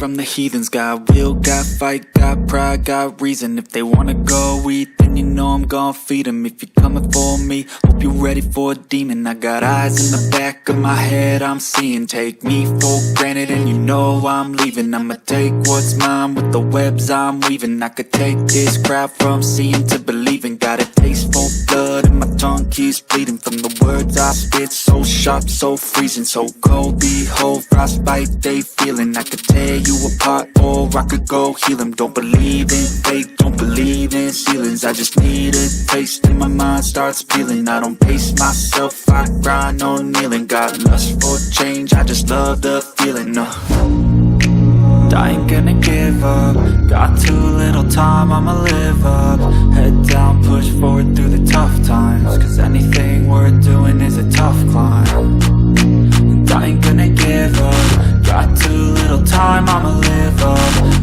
from the heathens. Got will, got fight, got pride, got reason. If they wanna go eat, then you know I'm gon' feed them. If you're coming for me, hope you're ready for a demon. I got eyes in the back of my head, I'm seeing. Take me for granted and you know I'm leaving. I'ma take what's mine with the webs I'm weaving. I could take this crowd from seeing to believing. Got a taste for blood and my tongue keeps bleeding from the words I spit. So sharp, so freezing, so cold. Behold, frostbite they feeling. I could tear you apart or I could go heal them. Don't believe in fate, don't believe in ceilings. I just need a taste and my mind starts peeling. I don't pace myself, I grind on kneeling. Got lust for change, I just love the feeling. I ain't gonna give up. Got too little time, I'ma live up. Head down, push forward through the tough times. Cause anything worth doing is a tough climb. And I ain't gonna give up. Got too little time, I'ma live up.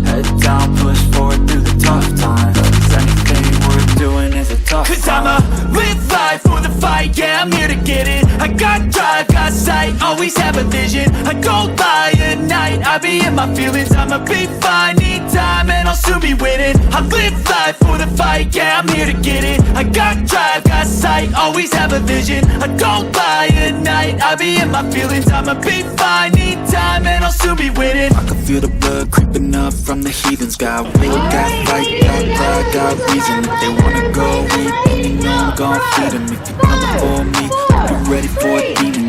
Head down, push forward through the tough times. Cause anything worth doing is a tough climb. Cause I'ma live life for the fight, yeah, I'm here to get it. I got drive, got sight, always have a vision. I don't lie at night, I be in my feelings. I'ma be fine, need time, and I'll soon be winning. I live life for the fight, yeah, I'm here to get it. I got drive, got sight, always have a vision. I don't lie at night, I be in my feelings. I'ma be fine, need time, and I'll soon be winning. I can feel the blood creeping up from the heathens. Got will, got fight, got pride, got reason. If they wanna go eat, then you know I'm gon' feed them. If you're coming for me, hope you're ready for a demon.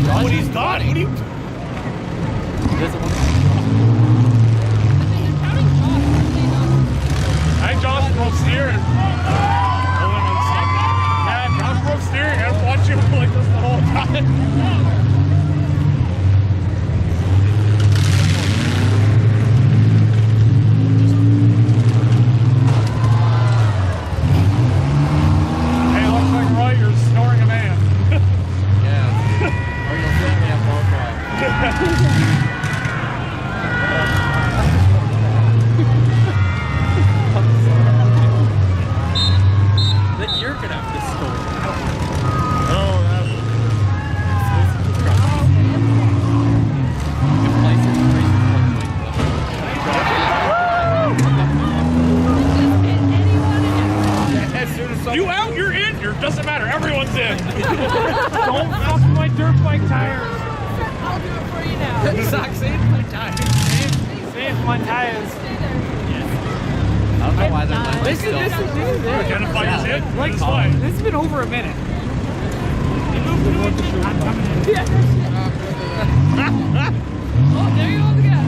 Nobody's got it. What do you? Hey, Josh broke steering. Yeah, Josh broke steering. I was watching him like this. Hey, looks like Roy, you're snoring a man. Yeah. Or you'll see me at both Then you're gonna have to store. Oh, that's... As soon as You out, you're in. Doesn't matter. Everyone's in. Don't fuck my dirt bike tires. I'll do it for you now. Sock saved my time. Save my tires. I don't know why they're like This is Identify as in. Like it's fine. This has been over a minute. Oh, there you go again.